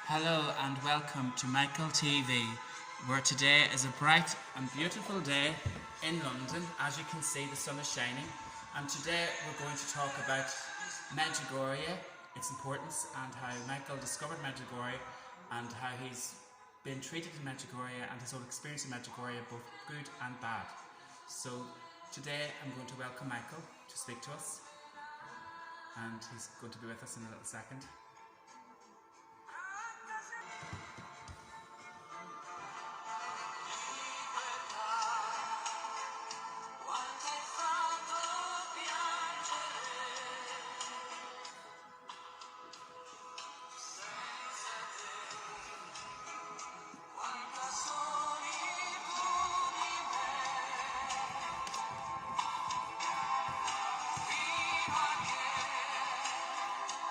Hello and welcome to Michael TV, where today is a bright and beautiful day in London. As you can see, the sun is shining, and today we're going to talk about Medjugorje, its importance, and how Michael discovered Medjugorje and how he's been treated in Medjugorje and his own experience in Medjugorje, both good and bad. So today I'm going to welcome Michael to speak to us, and he's going to be with us in a little second.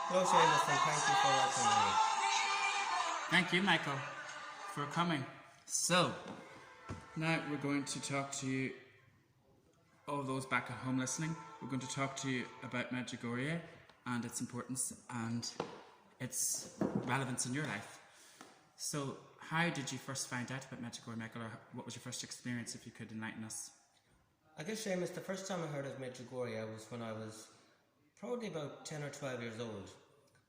Hello, Seamus, and thank you for welcoming me. Thank you, Michael, for coming. So, now we're going to talk to you, all those back at home listening. We're going to talk to you about Medjugorje and its importance and its relevance in your life. So, how did you first find out about Medjugorje, Michael, or what was your first experience, if you could enlighten us? I guess, Seamus, the first time I heard of Medjugorje was when I was probably about 10 or 12 years old.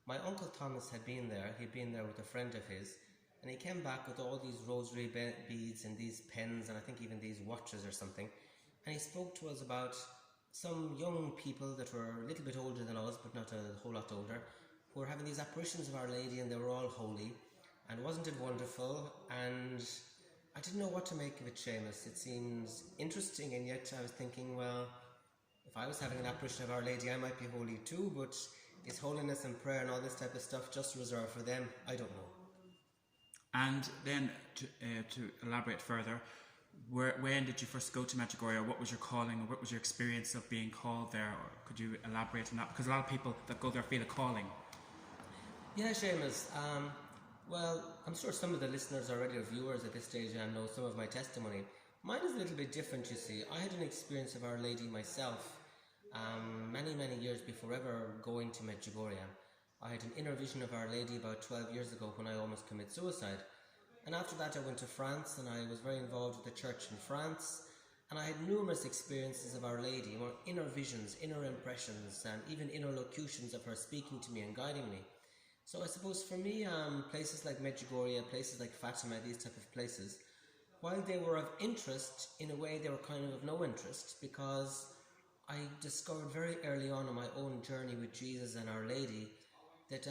My uncle Thomas had been there. He'd been there with a friend of his, and he came back with all these rosary beads and these pens and I think even these watches or something, and he spoke to us about some young people that were a little bit older than us, but not a whole lot older, who were having these apparitions of Our Lady, and they were all holy, and wasn't it wonderful? And I didn't know what to make of it, Seamus. It seems interesting, and yet I was thinking, well, if I was having an apparition of Our Lady, I might be holy too, but is holiness and prayer and all this type of stuff just reserved for them? I don't know. And then, to elaborate further, when did you first go to Medjugorje? What was your calling, or what was your experience of being called there? Or could you elaborate on that? Because a lot of people that go there feel a calling. Yeah, Seamus. Well, I'm sure some of the listeners already are viewers at this stage and know some of my testimony. Mine is a little bit different, you see. I had an experience of Our Lady myself many years before ever going to Medjugorje. I had an inner vision of Our Lady about 12 years ago when I almost committed suicide. And after that I went to France, and I was very involved with the church in France, and I had numerous experiences of Our Lady, or inner visions, inner impressions, and even inner locutions of her speaking to me and guiding me. So I suppose for me, places like Medjugorje, places like Fatima, these type of places, while they were of interest, in a way they were kind of no interest, because I discovered very early on in my own journey with Jesus and Our Lady that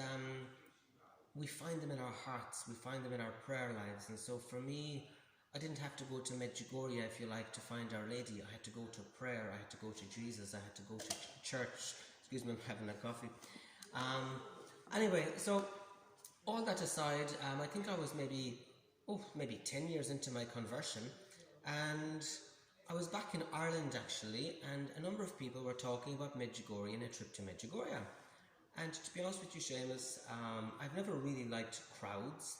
we find them in our hearts, we find them in our prayer lives. And so for me, I didn't have to go to Medjugorje, if you like, to find Our Lady. I had to go to prayer, I had to go to Jesus, I had to go to church. Excuse me, I'm having a coffee. Anyway, so all that aside, I think I was maybe 10 years into my conversion, and I was back in Ireland actually, and a number of people were talking about Medjugorje and a trip to Medjugorje. And to be honest with you, Seamus, I've never really liked crowds,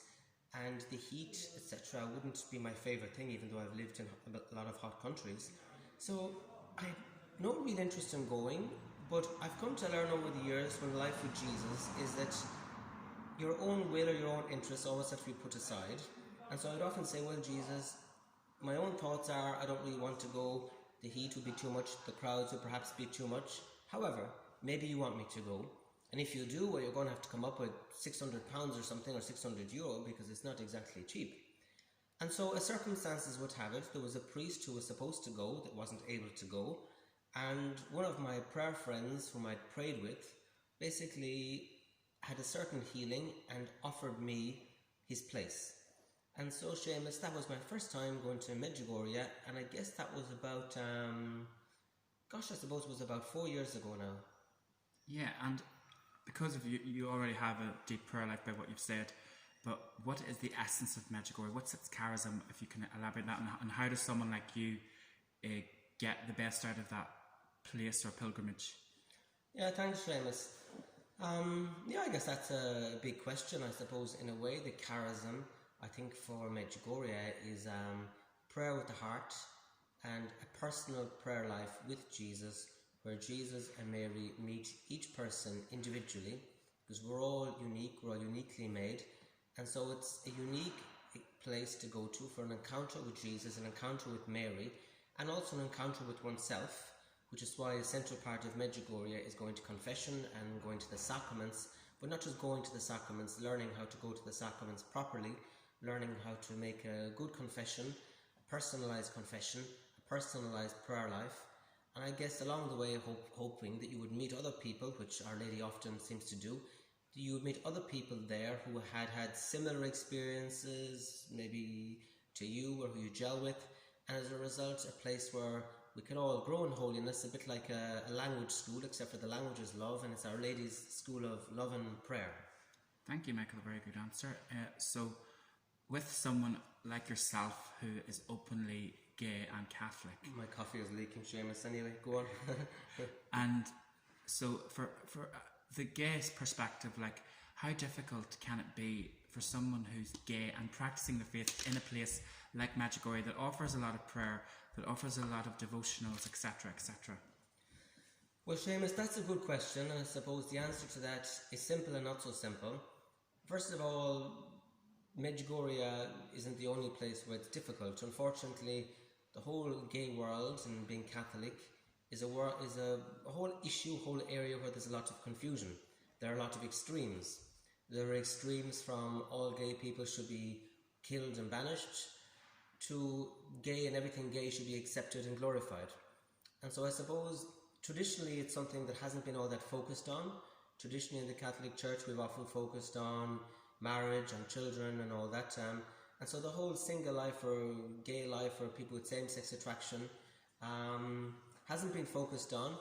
and the heat, etc. wouldn't be my favourite thing, even though I've lived in a lot of hot countries. So I had no real interest in going, but I've come to learn over the years, when life with Jesus, is that your own will or your own interests always have to be put aside. And so I'd often say, well, Jesus, my own thoughts are, I don't really want to go, the heat would be too much, the crowds would perhaps be too much. However, maybe you want me to go, and if you do, well, you're going to have to come up with £600 or something, or €600, because it's not exactly cheap. And so as circumstances would have it, there was a priest who was supposed to go that wasn't able to go, and one of my prayer friends whom I'd prayed with basically had a certain healing and offered me his place. And so, Seamus, that was my first time going to Medjugorje, and I guess that was about, I suppose it was about 4 years ago now. Yeah, and because of you already have a deep prayer life by what you've said, but what is the essence of Medjugorje? What's its charism, if you can elaborate that, and how does someone like you get the best out of that place or pilgrimage? Yeah, thanks, Seamus. I guess that's a big question, I suppose, in a way. The charism, I think, for Medjugorje is prayer with the heart and a personal prayer life with Jesus, where Jesus and Mary meet each person individually, because we're all unique, we're all uniquely made, And so it's a unique place to go to for an encounter with Jesus, an encounter with Mary, and also an encounter with oneself, which is why a central part of Medjugorje is going to confession and going to the sacraments, but not just going to the sacraments, learning how to go to the sacraments properly, learning how to make a good confession, a personalised prayer life, and I guess along the way hoping that you would meet other people, which Our Lady often seems to do, that you would meet other people there who had similar experiences, maybe to you, or who you gel with, and as a result a place where we can all grow in holiness, a bit like a language school, except for the language is love, and it's Our Lady's school of love and prayer. Thank you, Michael, a very good answer. So with someone like yourself who is openly gay and Catholic. My coffee is leaking, Seamus. Anyway, go on. And so for the gay's perspective, like, how difficult can it be for someone who's gay and practicing the faith in a place like Medjugorje that offers a lot of prayer, that offers a lot of devotionals, etc., etc.? Well, Seamus, that's a good question, and I suppose the answer to that is simple and not so simple. First of all, Medjugorje isn't the only place where it's difficult. Unfortunately, the whole gay world and being Catholic is a whole issue, whole area where there's a lot of confusion. There are a lot of extremes. There are extremes from all gay people should be killed and banished to gay and everything gay should be accepted and glorified. And so I suppose traditionally it's something that hasn't been all that focused on. Traditionally in the Catholic Church we've often focused on marriage and children and all that. And so the whole single life or gay life or people with same-sex attraction hasn't been focused on.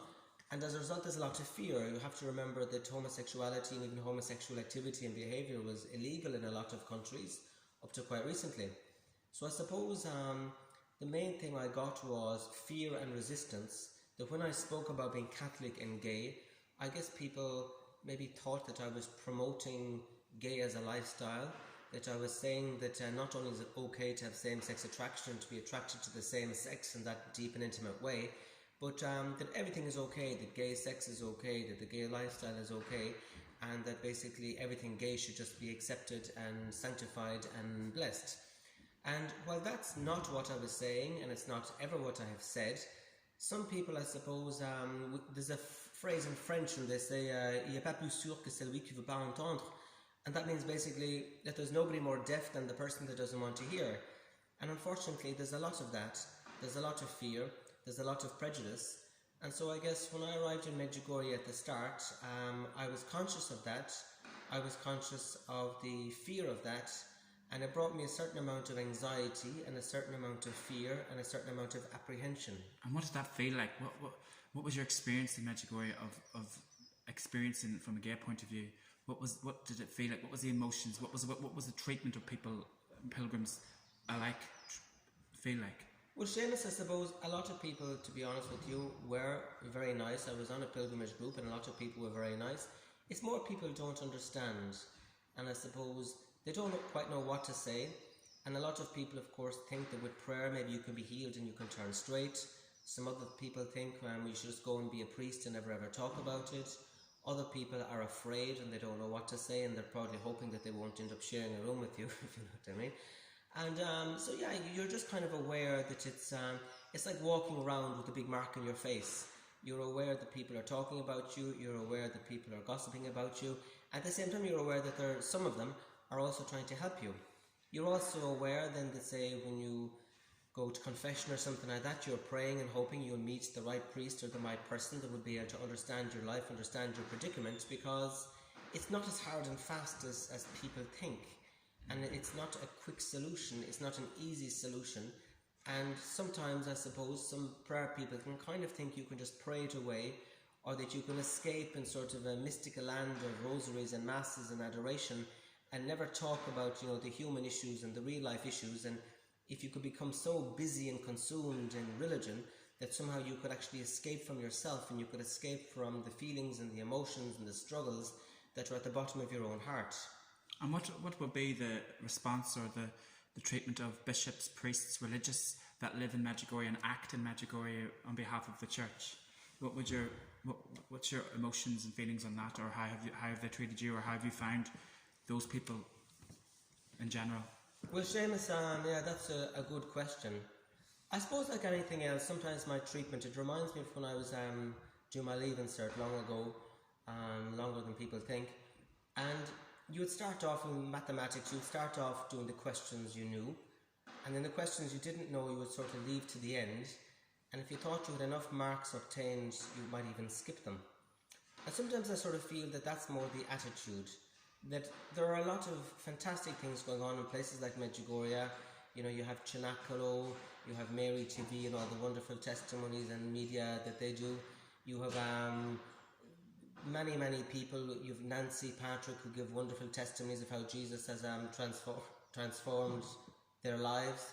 And as a result there's a lot of fear. You have to remember that homosexuality and even homosexual activity and behaviour was illegal in a lot of countries up to quite recently. So I suppose the main thing I got was fear and resistance, that when I spoke about being Catholic and gay, I guess people maybe thought that I was promoting gay as a lifestyle, that I was saying that not only is it okay to have same-sex attraction, to be attracted to the same sex in that deep and intimate way, but that everything is okay, that gay sex is okay, that the gay lifestyle is okay, and that basically everything gay should just be accepted and sanctified and blessed. And while that's not what I was saying, and it's not ever what I have said, some people, I suppose, there's a phrase in French and they say il n'y a pas plus sourd que celui qui veut pas entendre, and that means basically that there's nobody more deaf than the person that doesn't want to hear. And unfortunately there's a lot of that, there's a lot of fear, there's a lot of prejudice, and so I guess when I arrived in Medjugorje at the start, I was conscious of that, I was conscious of the fear of that, and it brought me a certain amount of anxiety and a certain amount of fear and a certain amount of apprehension. And what did that feel like? What was your experience in Medjugorje of experiencing from a gay point of view? What did it feel like? What was the emotions? What was the treatment of people, pilgrims alike, feel like? Well, Seamus, I suppose a lot of people, to be honest with you, were very nice. I was on a pilgrimage group and a lot of people were very nice. It's more people don't understand, and I suppose they don't quite know what to say. And a lot of people, of course, think that with prayer maybe you can be healed and you can turn straight. Some other people think you should just go and be a priest and never ever talk about it. Other people are afraid and they don't know what to say, and they're probably hoping that they won't end up sharing a room with you, if you know what I mean. And so yeah, you're just kind of aware that it's like walking around with a big mark on your face. You're aware that people are talking about you, you're aware that people are gossiping about you. At the same time, you're aware that some of them are also trying to help you. You're also aware then that, say, when you go to confession or something like that, you're praying and hoping you'll meet the right priest or the right person that will be able to understand your life, understand your predicament, because it's not as hard and fast as people think. And it's not a quick solution, it's not an easy solution. And sometimes, I suppose, some prayer people can kind of think you can just pray it away, or that you can escape in sort of a mystical land of rosaries and masses and adoration and never talk about, the human issues and the real life issues. And if you could become so busy and consumed in religion that somehow you could actually escape from yourself and you could escape from the feelings and the emotions and the struggles that are at the bottom of your own heart. And what would be the response or the treatment of bishops, priests, religious that live in Medjugorje and act in Medjugorje on behalf of the church? What's your emotions and feelings on that, or how have they treated you, or how have you found those people? in general? Well, Seamus, yeah, that's a good question. I suppose, like anything else, sometimes my treatment, it reminds me of when I was doing my leaving cert long ago, longer than people think. And you would start off in mathematics, you would start off doing the questions you knew, and then the questions you didn't know, you would sort of leave to the end. And if you thought you had enough marks obtained, you might even skip them. And sometimes I sort of feel that that's more the attitude. That there are a lot of fantastic things going on in places like Medjugorje. You know, you have Chinakalo, you have Mary TV and all the wonderful testimonies and media that they do. You have many people. You have Nancy, Patrick, who give wonderful testimonies of how Jesus has transformed their lives.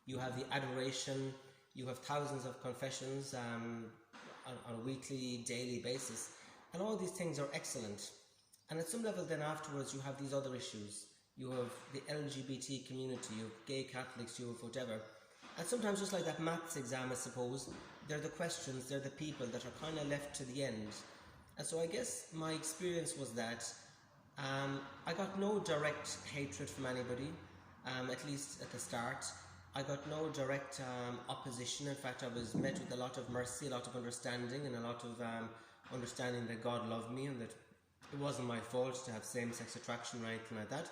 You have the adoration. You have thousands of confessions on a weekly, daily basis. And all these things are excellent. And at some level then afterwards you have these other issues. You have the LGBT community, you have gay Catholics, you have whatever. And sometimes just like that maths exam, I suppose, they're the questions, they're the people that are kind of left to the end. And so I guess my experience was that I got no direct hatred from anybody, at least at the start. I got no direct opposition. In fact, I was met with a lot of mercy, a lot of understanding, and a lot of understanding that God loved me and that it wasn't my fault to have same-sex attraction or anything like that.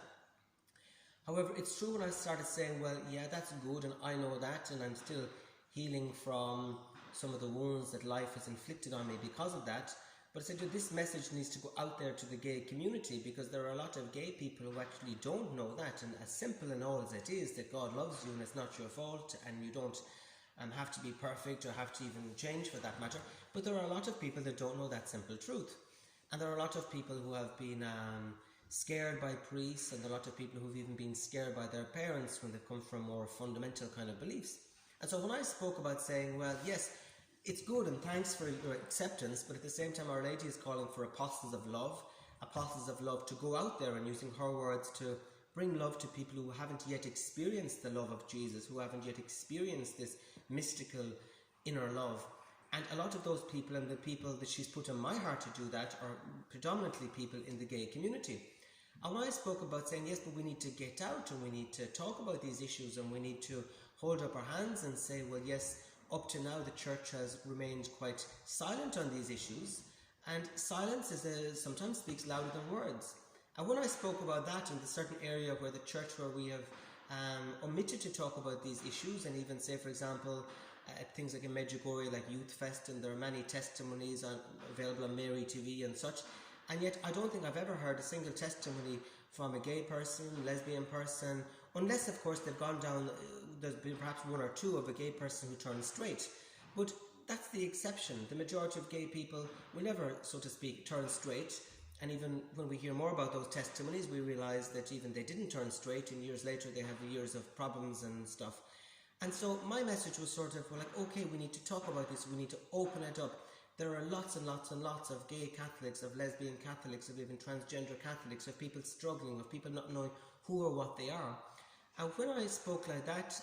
However, it's true when I started saying, well, yeah, that's good and I know that, and I'm still healing from some of the wounds that life has inflicted on me because of that. But I said, this message needs to go out there to the gay community, because there are a lot of gay people who actually don't know that. And as simple and all as it is, that God loves you and it's not your fault and you don't have to be perfect or have to even change for that matter. But there are a lot of people that don't know that simple truth. And there are a lot of people who have been scared by priests, and a lot of people who've even been scared by their parents when they've come from more fundamental kind of beliefs. And so when I spoke about saying, well, yes, it's good and thanks for your acceptance, but at the same time Our Lady is calling for apostles of love to go out there and, using her words, to bring love to people who haven't yet experienced the love of Jesus, who haven't yet experienced this mystical inner love. And a lot of those people, and the people that she's put in my heart to do that, are predominantly people in the gay community. And when I spoke about saying, yes, but we need to get out and we need to talk about these issues and we need to hold up our hands and say, well, yes, up to now the church has remained quite silent on these issues, and silence sometimes speaks louder than words. And when I spoke about that in the certain area where the church, where we have omitted to talk about these issues, and even say, for example, things like in Medjugorje, like Youth Fest, and there are many testimonies available on Mary TV and such, and yet I don't think I've ever heard a single testimony from a gay person, lesbian person, unless of course they've gone down, there's been perhaps one or two of a gay person who turned straight, but that's the exception. The majority of gay people will never, so to speak, turn straight. And even when we hear more about those testimonies, we realise that even they didn't turn straight, and years later they have years of problems and stuff. And so my message was sort of, well, like, okay, we need to talk about this, we need to open it up. There are lots and lots and lots of gay Catholics, of lesbian Catholics, of even transgender Catholics, of people struggling, of people not knowing who or what they are. And when I spoke like that,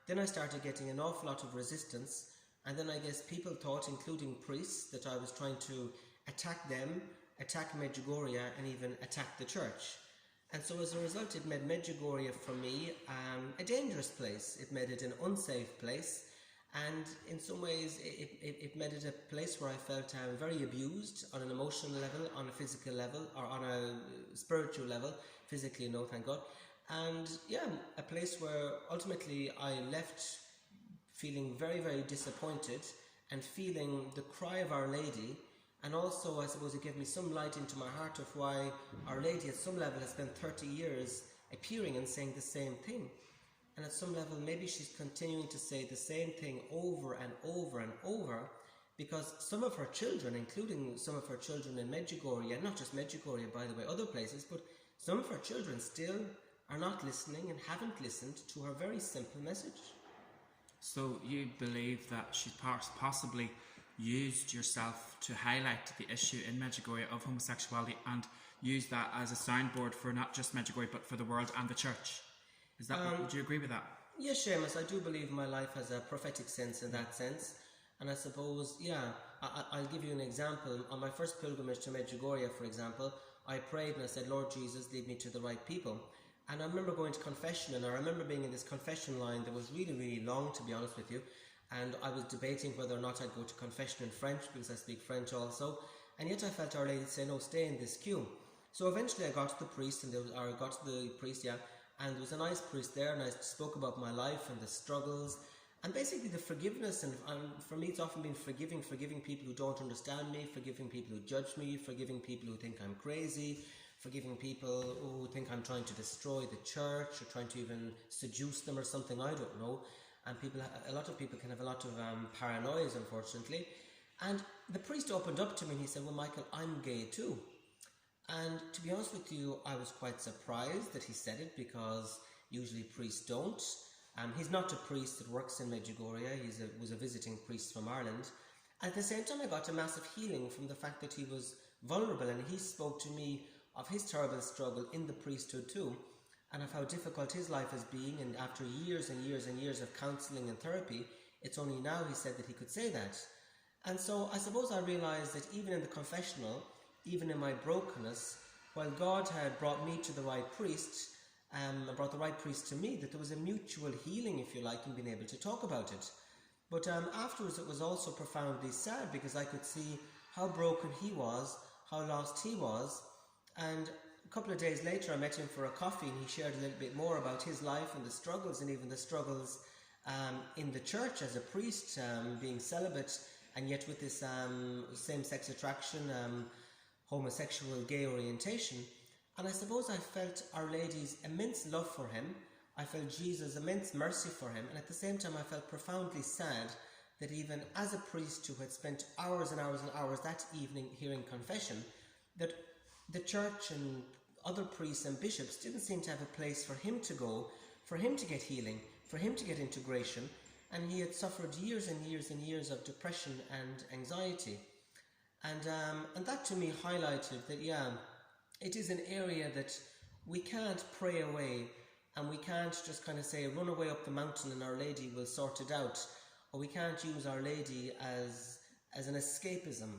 then I started getting an awful lot of resistance. And then I guess people thought, including priests, that I was trying to attack them, attack Medjugorje, and even attack the church. And so as a result, it made Medjugorje for me a dangerous place. It made it an unsafe place. And in some ways, it made it a place where I felt very abused on an emotional level, on a physical level, or on a spiritual level. Physically, no, thank God. And yeah, a place where ultimately I left feeling very, very disappointed and feeling the cry of Our Lady. And also, I suppose, it gave me some light into my heart of why Our Lady at some level has spent 30 years appearing and saying the same thing. And at some level, maybe she's continuing to say the same thing over and over and over, because some of her children, including some of her children in Medjugorje, and not just Medjugorje, by the way, other places, but some of her children still are not listening and haven't listened to her very simple message. So you believe that she possibly used yourself to highlight the issue in Medjugorje of homosexuality, and used that as a soundboard for not just Medjugorje but for the world and the church? Is that would you agree with that? Yes, Seamus, I do believe my life has a prophetic sense in that sense. And I suppose, yeah, I'll give you an example. On my first pilgrimage to Medjugorje, for example, I prayed and I said, Lord Jesus, lead me to the right people. And I remember going to confession, and I remember being in this confession line that was really, really long, to be honest with you. And I was debating whether or not I'd go to confession in French, because I speak French also. And yet I felt Our Lady say, no, stay in this queue. So eventually I got to the priest, and and there was a nice priest there, and I spoke about my life and the struggles, and basically the forgiveness. And for me, it's often been forgiving people who don't understand me, forgiving people who judge me, forgiving people who think I'm crazy, forgiving people who think I'm trying to destroy the church or trying to even seduce them or something, I don't know. And a lot of people can have a lot of paranoias, unfortunately. And the priest opened up to me and he said, well, Michael, I'm gay too. And to be honest with you, I was quite surprised that he said it, because usually priests don't. He's not a priest that works in Medjugorje. He was a visiting priest from Ireland. At the same time, I got a massive healing from the fact that he was vulnerable, and he spoke to me of his terrible struggle in the priesthood too, and of how difficult his life has been. And after years and years and years of counselling and therapy, it's only now, he said, that he could say that. And so I suppose I realised that even in the confessional, even in my brokenness, while God had brought me to the right priest, and brought the right priest to me, that there was a mutual healing, if you like, in being able to talk about it. But afterwards it was also profoundly sad, because I could see how broken he was, how lost he was. And a couple of days later I met him for a coffee, and he shared a little bit more about his life and the struggles, and even the struggles in the church as a priest, being celibate, and yet with this same-sex attraction, homosexual, gay orientation. And I suppose I felt Our Lady's immense love for him. I felt Jesus' immense mercy for him. And at the same time, I felt profoundly sad that even as a priest who had spent hours and hours and hours that evening hearing confession, that the church and other priests and bishops didn't seem to have a place for him to go, for him to get healing, for him to get integration. And he had suffered years and years and years of depression and anxiety. And that to me highlighted that, it is an area that we can't pray away, and we can't just kind of say, run away up the mountain and Our Lady will sort it out. Or we can't use Our Lady as an escapism,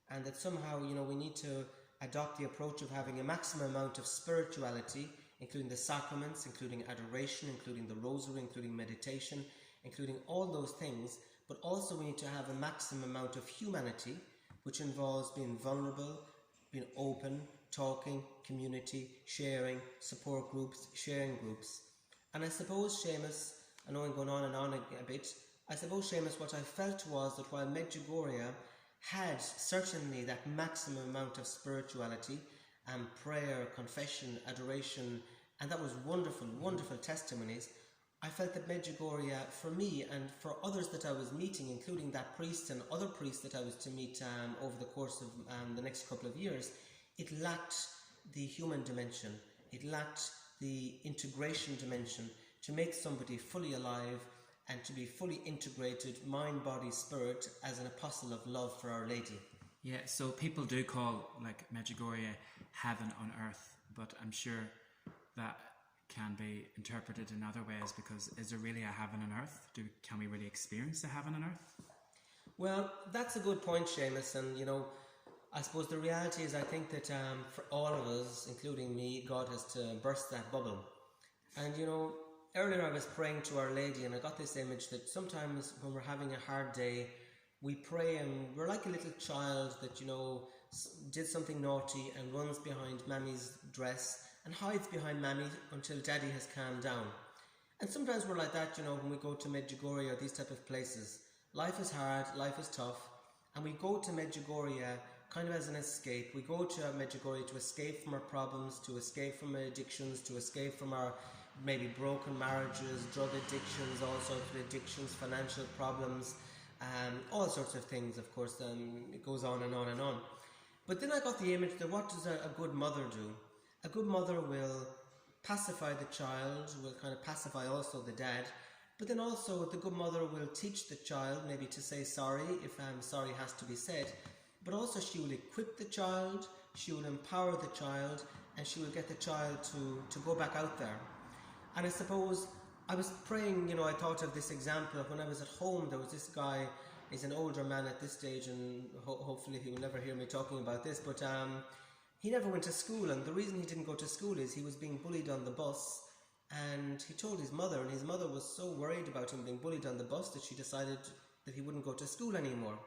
and that somehow, we need to adopt the approach of having a maximum amount of spirituality, including the sacraments, including adoration, including the rosary, including meditation, including all those things. But also we need to have a maximum amount of humanity, which involves being vulnerable, being open, talking, community, sharing, support groups, sharing groups. And I suppose, Seamus, I know I'm going on and on a bit, I suppose, Seamus, what I felt was that while Medjugorje had certainly that maximum amount of spirituality and prayer, confession, adoration, and that was wonderful, wonderful testimonies, I felt that Medjugorje, for me and for others that I was meeting, including that priest and other priests that I was to meet over the course of the next couple of years, it lacked the human dimension. It lacked the integration dimension to make somebody fully alive and to be fully integrated, mind, body, spirit, as an apostle of love for Our Lady. Yeah, so people do call Medjugorje heaven on earth, but I'm sure that can be interpreted in other ways, because is there really a heaven on earth? Can we really experience a heaven on earth? Well, that's a good point, Seamus, and I suppose the reality is, I think that for all of us, including me, God has to burst that bubble. And earlier I was praying to Our Lady, and I got this image that sometimes when we're having a hard day, we pray and we're like a little child that did something naughty and runs behind Mammy's dress and hides behind Mammy until Daddy has calmed down. And sometimes we're like that, when we go to Medjugorje or these type of places. Life is hard, life is tough, and we go to Medjugorje kind of as an escape. We go to Medjugorje to escape from our problems, to escape from our addictions, to escape from our maybe broken marriages, drug addictions, all sorts of addictions, financial problems, all sorts of things, of course. It goes on and on and on. But then I got the image that what does a good mother do? A good mother will pacify the child, will kind of pacify also the dad, but then also the good mother will teach the child maybe to say sorry if sorry has to be said, but also she will equip the child, she will empower the child, and she will get the child to go back out there. And I suppose I was praying, I thought of this example of when I was at home. There was this guy, he's an older man at this stage, and hopefully he will never hear me talking about this, but he never went to school, and the reason he didn't go to school is he was being bullied on the bus, and he told his mother, and his mother was so worried about him being bullied on the bus that she decided that he wouldn't go to school anymore.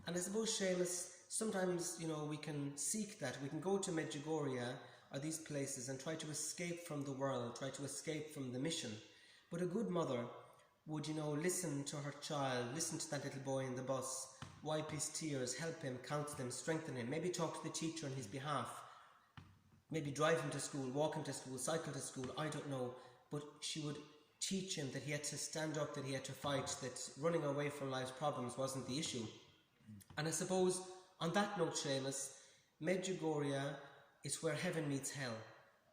And I suppose, Seamus, sometimes, we can seek that. We can go to Medjugorje or these places and try to escape from the world, try to escape from the mission. But a good mother would, listen to her child, listen to that little boy in the bus, wipe his tears, help him, counsel him, strengthen him, maybe talk to the teacher on his behalf, maybe drive him to school, walk him to school, cycle to school, I don't know. But she would teach him that he had to stand up, that he had to fight, that running away from life's problems wasn't the issue. And I suppose, on that note, Seamus, Medjugorje is where heaven meets hell.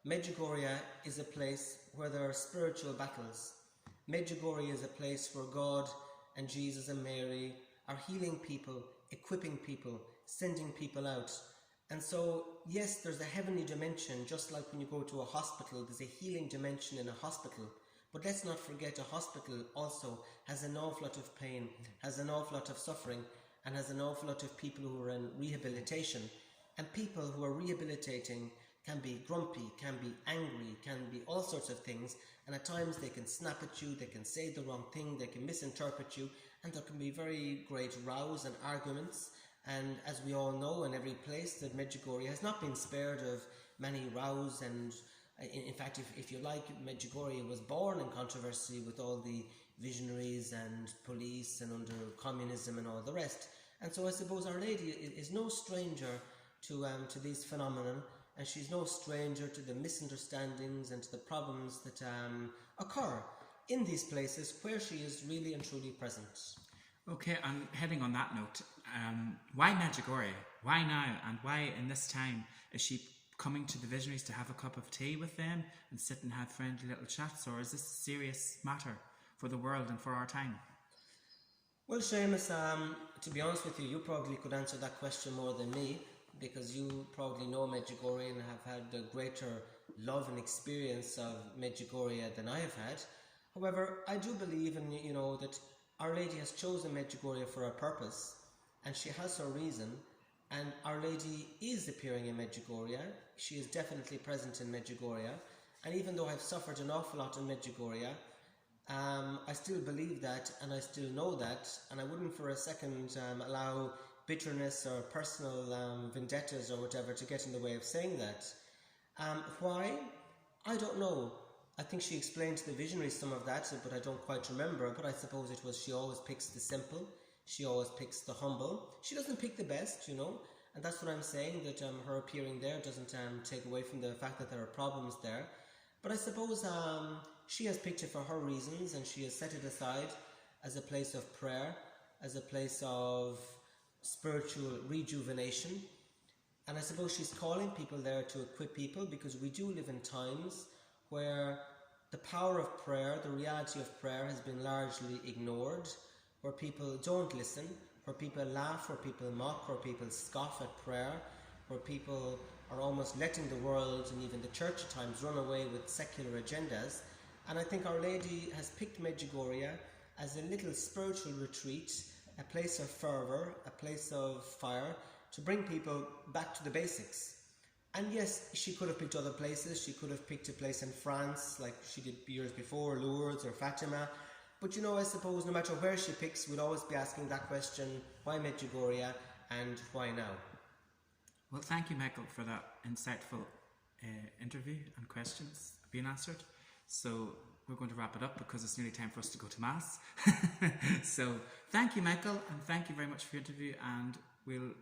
Medjugorje is a place where there are spiritual battles. Medjugorje is a place where God and Jesus and Mary are healing people, equipping people, sending people out. And so, yes, there's a heavenly dimension, just like when you go to a hospital, there's a healing dimension in a hospital. But let's not forget, a hospital also has an awful lot of pain, has an awful lot of suffering, and has an awful lot of people who are in rehabilitation. And people who are rehabilitating can be grumpy, can be angry, can be all sorts of things, and at times they can snap at you, they can say the wrong thing, they can misinterpret you, and there can be very great rows and arguments. And as we all know, in every place, that Medjugorje has not been spared of many rows, and in fact, if you like, Medjugorje was born in controversy with all the visionaries and police and under communism and all the rest. And so I suppose Our Lady is no stranger to these phenomena, and she's no stranger to the misunderstandings and to the problems that occur in these places where she is really and truly present. Okay, and heading on that note, why Medjugorje? Why now? And why in this time is she coming to the visionaries to have a cup of tea with them and sit and have friendly little chats, or is this a serious matter for the world and for our time? Well, Seamus, to be honest with you, you probably could answer that question more than me, because you probably know Medjugorje and have had a greater love and experience of Medjugorje than I have had. However, I do believe in, that Our Lady has chosen Medjugorje for a purpose, and she has her reason, and Our Lady is appearing in Medjugorje. She is definitely present in Medjugorje, and even though I've suffered an awful lot in Medjugorje, I still believe that, and I still know that, and I wouldn't for a second allow bitterness or personal vendettas or whatever to get in the way of saying that. Why? I don't know. I think she explained to the visionaries some of that, but I don't quite remember. But I suppose it was she always picks the simple, she always picks the humble. She doesn't pick the best, and that's what I'm saying, that her appearing there doesn't take away from the fact that there are problems there. But I suppose she has picked it for her reasons, and she has set it aside as a place of prayer, as a place of spiritual rejuvenation. And I suppose she's calling people there to equip people, because we do live in times where the power of prayer, the reality of prayer has been largely ignored, where people don't listen, where people laugh, where people mock, where people scoff at prayer, where people are almost letting the world and even the church at times run away with secular agendas. And I think Our Lady has picked Medjugorje as a little spiritual retreat, a place of fervour, a place of fire, to bring people back to the basics. And yes, she could have picked other places. She could have picked a place in France, like she did years before, Lourdes or Fatima. But I suppose no matter where she picks, we'll always be asking that question, why Medjugorje and why now? Well, thank you, Michael, for that insightful interview and questions being answered. So we're going to wrap it up because it's nearly time for us to go to Mass. So thank you, Michael, and thank you very much for your interview, and we'll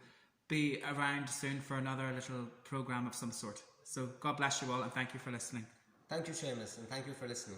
be around soon for another little programme of some sort. So God bless you all, and thank you for listening. Thank you, Seamus, and thank you for listening.